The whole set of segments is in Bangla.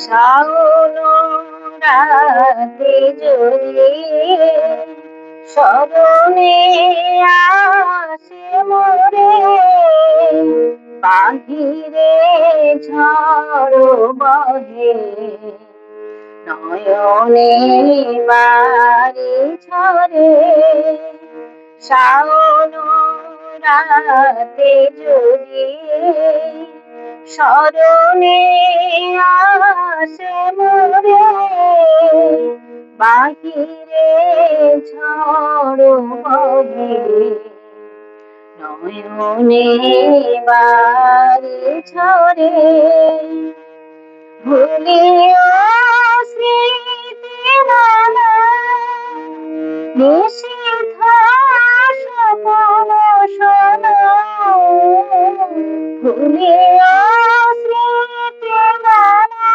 শাওন রাতে যদি স্মরণে আসে মোরে, বাহিরে ঝড় বহে নয়নে বাড়ি ঝরে। শাওন রাতে যদি স্মরণে আসে মোরে, বাহিরে ঝড় বহে নয়নে বাড়ি ঝরে। ভুলিও স্মৃতি নানা নিষিদ্ধ স্বপন শোনা, ভুলিও স্মৃতি নানা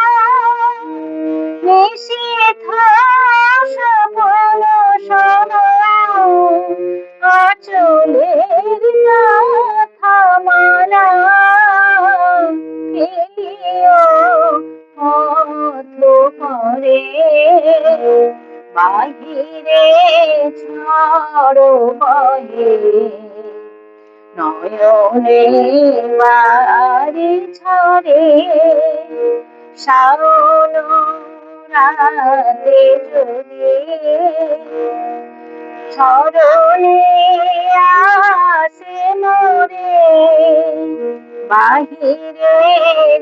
নিষিদ্ধ স্বপন শোনা। আঁচলের কথা মালা ফেলিও পথ করে, বাহিরে ঝড় বহে নয়নে বাড়ি ঝরে। শাওন রাতে যদি স্মরণে আসে মোরে, বাহিরে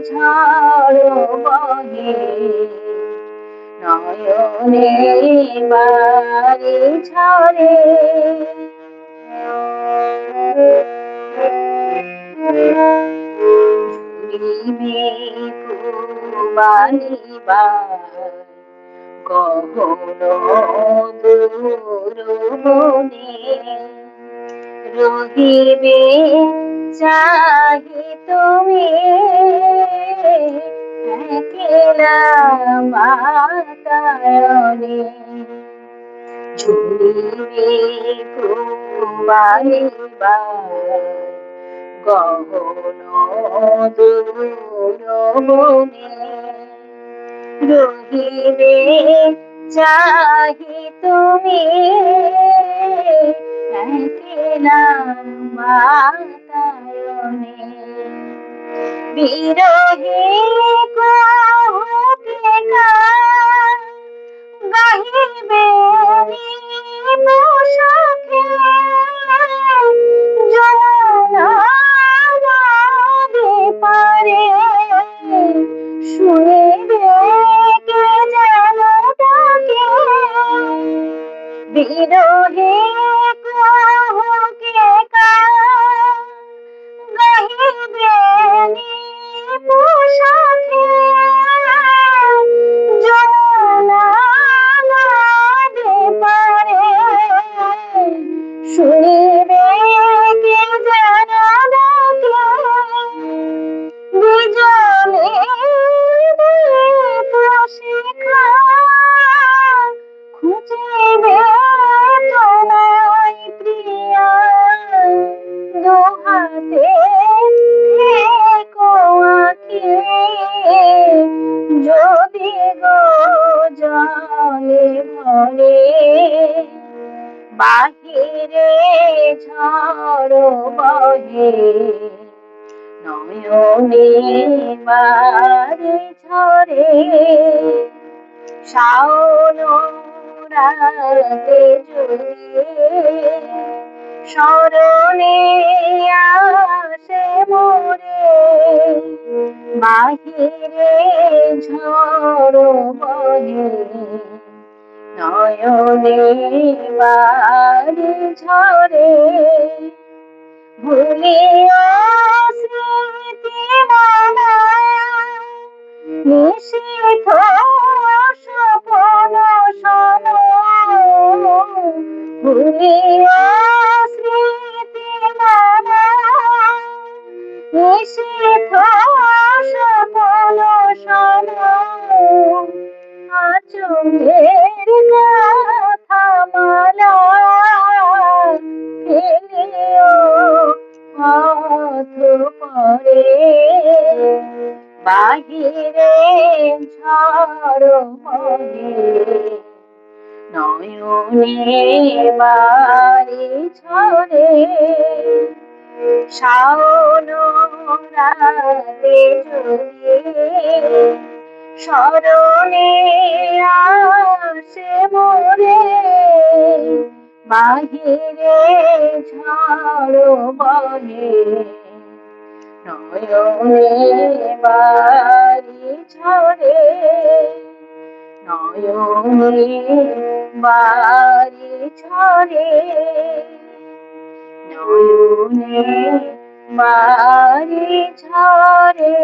ঝড় বহে নয়নে বাড়ি ঝরে। ঝুলিবে কুবালিবার গহন দূর বনে, রহিবে চাহি তুমি একলা বাতায়নে। ঝুলিবে কুবালিবার গহন দূর বনে, রহিবে চাহি তুমি একলা বাতায়নে। বিরহে কহতে গান গাহিবে নিবসখে, যমুনা নদী পারে শুনিবে কে যেন ডাকে। বিরহে কহতে গান গাহিবে নিবসখে, যমুনা নদী পারে শুনিবে কে যেন ডাকে। বিজনে দীপ শিখা খুঁজিবে তোমায় প্রিয়া, দুহাতে থেকো আঁখি যদি গো জলে ভরে, বাহিরে ঝড় বহে নয়নে বাড়ি ঝরে। শাওন রাতে যদি স্মরণে আসে মোরে, বাহিরে ঝড় বহে নয়নে বাড়ি ঝরে। ভুলিও স্মৃতি নানা নিষিদ্ধ স্বপন শোনা, ভুলিও স্মৃতি নানা নিষিদ্ধ স্বপন শোনা। আঁচলের কথা মালা বহে নয়নে বাড়ি ঝরে শাওন রাতে যদি স্মরণে আসে মোরে বাহিরে ঝড় বহে নয়নে বাড়ি ঝরে নয়নে বাড়ি ঝরে নয়নে বাড়ি ঝরে